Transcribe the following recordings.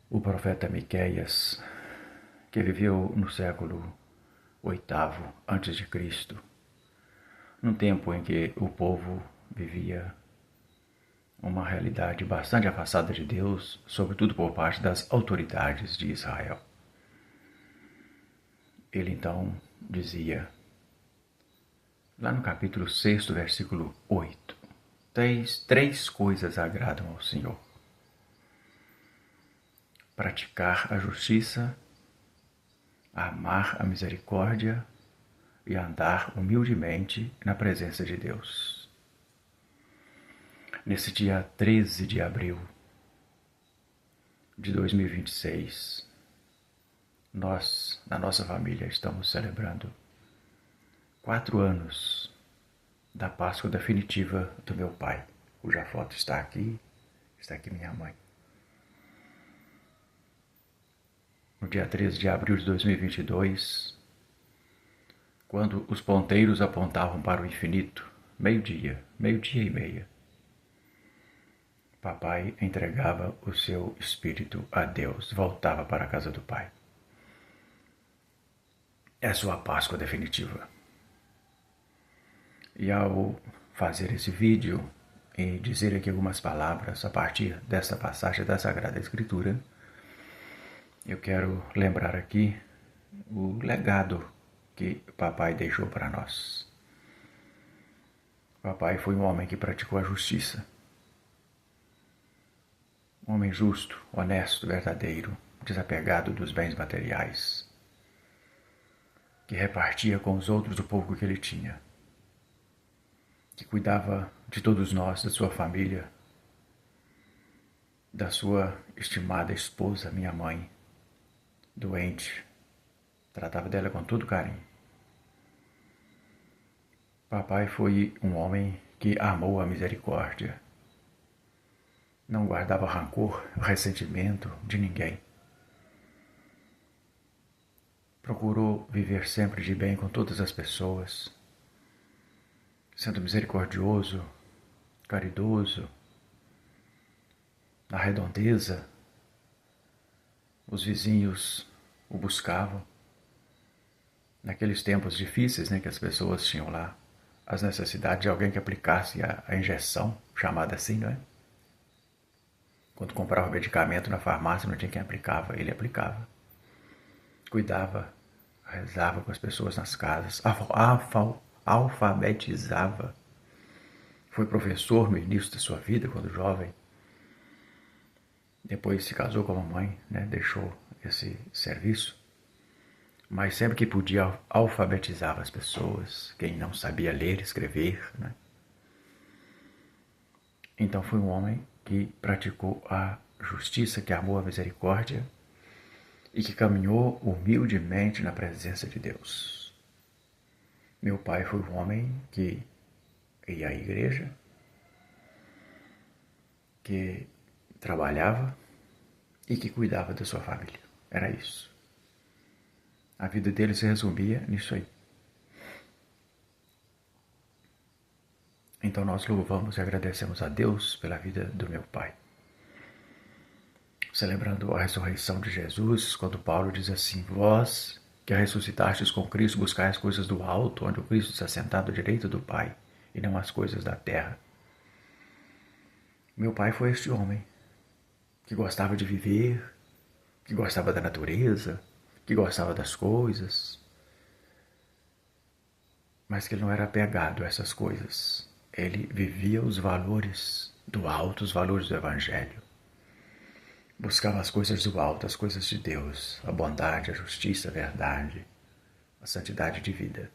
o profeta Miqueias, que viveu no século VIII antes de Cristo, num tempo em que o povo vivia uma realidade bastante afastada de Deus, sobretudo por parte das autoridades de Israel. Ele então dizia, lá no capítulo 6, versículo 8, três coisas agradam ao Senhor: praticar a justiça, amar a misericórdia e andar humildemente na presença de Deus. Nesse dia 13 de abril de 2026, nós, na nossa família, estamos celebrando 4 anos da Páscoa definitiva do meu pai, cuja foto está aqui minha mãe. No dia 13 de abril de 2022, quando os ponteiros apontavam para o infinito, meio-dia e meia, papai entregava o seu espírito a Deus, voltava para a casa do pai. É a sua Páscoa definitiva. E ao fazer esse vídeo e dizer aqui algumas palavras a partir dessa passagem da Sagrada Escritura, eu quero lembrar aqui o legado que papai deixou para nós. Papai foi um homem que praticou a justiça. Um homem justo, honesto, verdadeiro, desapegado dos bens materiais, que repartia com os outros o pouco que ele tinha, que cuidava de todos nós, da sua família, da sua estimada esposa, minha mãe, doente, tratava dela com todo carinho. Papai foi um homem que amou a misericórdia. Não guardava rancor, ressentimento de ninguém. Procurou viver sempre de bem com todas as pessoas, sendo misericordioso, caridoso, na redondeza. Os vizinhos o buscavam. Naqueles tempos difíceis, que as pessoas tinham lá as necessidades de alguém que aplicasse a injeção, chamada assim, não é? Quando comprava medicamento na farmácia, não tinha quem aplicava, ele aplicava. Cuidava, rezava com as pessoas nas casas, alfabetizava. Foi professor no início da sua vida, quando jovem. Depois se casou com a mamãe, deixou esse serviço. Mas sempre que podia, alfabetizava as pessoas, quem não sabia ler e escrever. Então foi um homem que praticou a justiça, que amou a misericórdia e que caminhou humildemente na presença de Deus. Meu pai foi um homem que ia à igreja, que trabalhava e que cuidava da sua família. Era isso. A vida dele se resumia nisso aí. Então nós louvamos e agradecemos a Deus pela vida do meu pai. Celebrando a ressurreição de Jesus, quando Paulo diz assim: vós que ressuscitastes com Cristo, buscais as coisas do alto, onde o Cristo está sentado à direita do Pai, e não as coisas da terra. Meu pai foi este homem, que gostava de viver, que gostava da natureza, que gostava das coisas, mas que ele não era apegado a essas coisas. Ele vivia os valores do alto, os valores do Evangelho. Buscava as coisas do alto, as coisas de Deus, a bondade, a justiça, a verdade, a santidade de vida.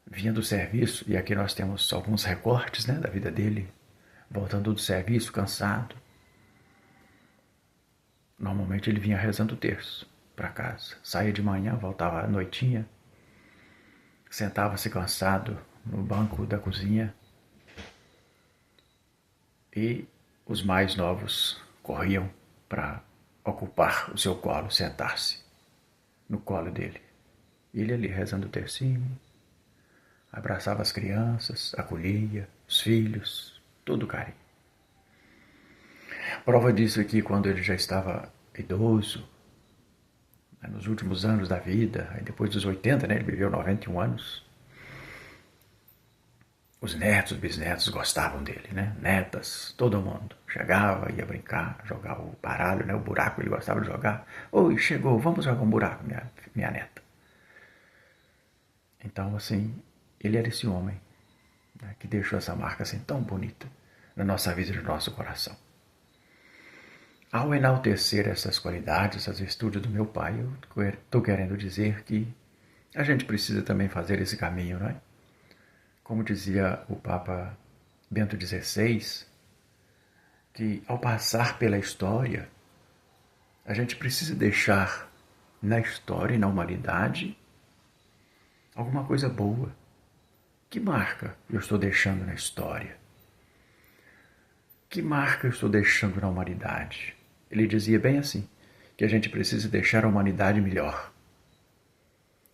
Vinha do serviço, e aqui nós temos alguns recortes da vida dele, voltando do serviço, cansado. Normalmente ele vinha rezando o terço para casa. Saía de manhã, voltava à noitinha, sentava-se cansado no banco da cozinha e os mais novos corriam para ocupar o seu colo, sentar-se no colo dele. Ele ali rezando o tercinho, abraçava as crianças, acolhia os filhos, todo carinho. Prova disso é que quando ele já estava idoso, né, nos últimos anos da vida, aí depois dos 80, né, ele viveu 91 anos, os netos, bisnetos gostavam dele, né? Netas, todo mundo. Chegava, ia brincar, jogar o baralho, né? O buraco ele gostava de jogar. Oi, chegou, vamos jogar um buraco, minha neta. Então, assim, ele era esse homem, né, que deixou essa marca assim tão bonita na nossa vida e no nosso coração. Ao enaltecer essas qualidades, essas virtudes do meu pai, eu estou querendo dizer que a gente precisa também fazer esse caminho, não é? Como dizia o Papa Bento XVI, que ao passar pela história, a gente precisa deixar na história e na humanidade alguma coisa boa. Que marca eu estou deixando na história? Que marca eu estou deixando na humanidade? Ele dizia bem assim, que a gente precisa deixar a humanidade melhor.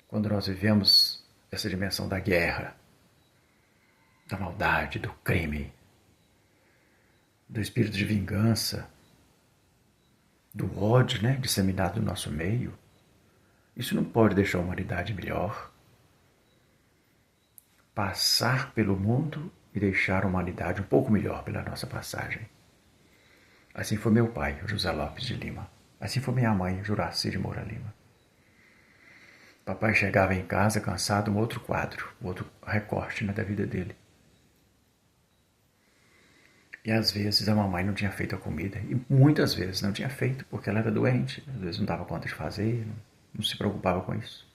Quando nós vivemos essa dimensão da guerra, da maldade, do crime, do espírito de vingança, do ódio, né, disseminado no nosso meio, isso não pode deixar a humanidade melhor. Passar pelo mundo e deixar a humanidade um pouco melhor pela nossa passagem. Assim foi meu pai, José Lopes de Lima. Assim foi minha mãe, Juraci de Moura Lima. Papai chegava em casa cansado, um outro quadro, outro recorte, né, da vida dele. E às vezes a mamãe não tinha feito a comida, e muitas vezes não tinha feito, porque ela era doente, às vezes não dava conta de fazer, não se preocupava com isso.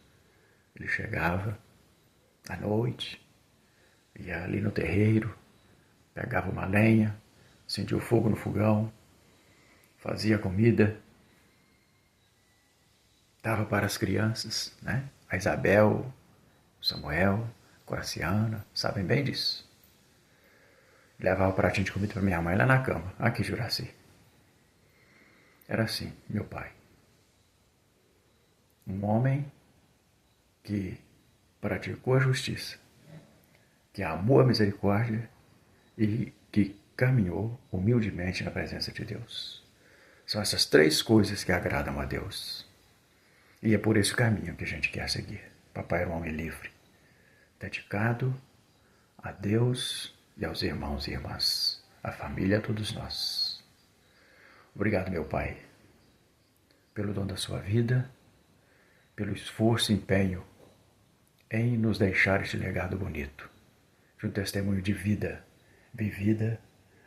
Ele chegava à noite, ia ali no terreiro, pegava uma lenha, acendia o fogo no fogão, fazia comida, dava para as crianças, né? A Isabel, o Samuel, a Coraciana, sabem bem disso. Levava o pratinho de comida para minha mãe lá na cama. Aqui, Juraci. Era assim, meu pai. Um homem que praticou a justiça, que amou a misericórdia e que caminhou humildemente na presença de Deus. São essas três coisas que agradam a Deus. E é por esse caminho que a gente quer seguir. Papai era um homem livre, dedicado a Deus e aos irmãos e irmãs, a família, a todos nós. Obrigado, meu Pai, pelo dom da sua vida, pelo esforço e empenho em nos deixar este legado bonito, de um testemunho de vida vivida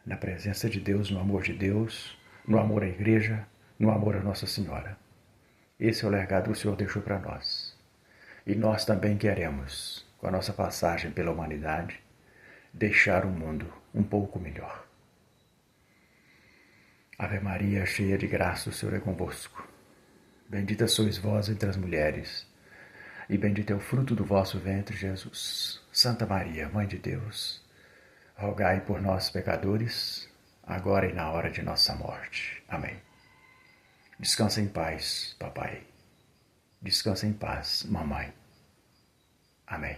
na presença de Deus, no amor de Deus, no amor à igreja, no amor a Nossa Senhora. Esse é o legado que o Senhor deixou para nós. E nós também queremos, com a nossa passagem pela humanidade, deixar o mundo um pouco melhor. Ave Maria, cheia de graça, o Senhor é convosco. Bendita sois vós entre as mulheres, e bendito é o fruto do vosso ventre, Jesus. Santa Maria, Mãe de Deus, rogai por nós, pecadores, agora e na hora de nossa morte. Amém. Descansa em paz, papai. Descansa em paz, mamãe. Amém.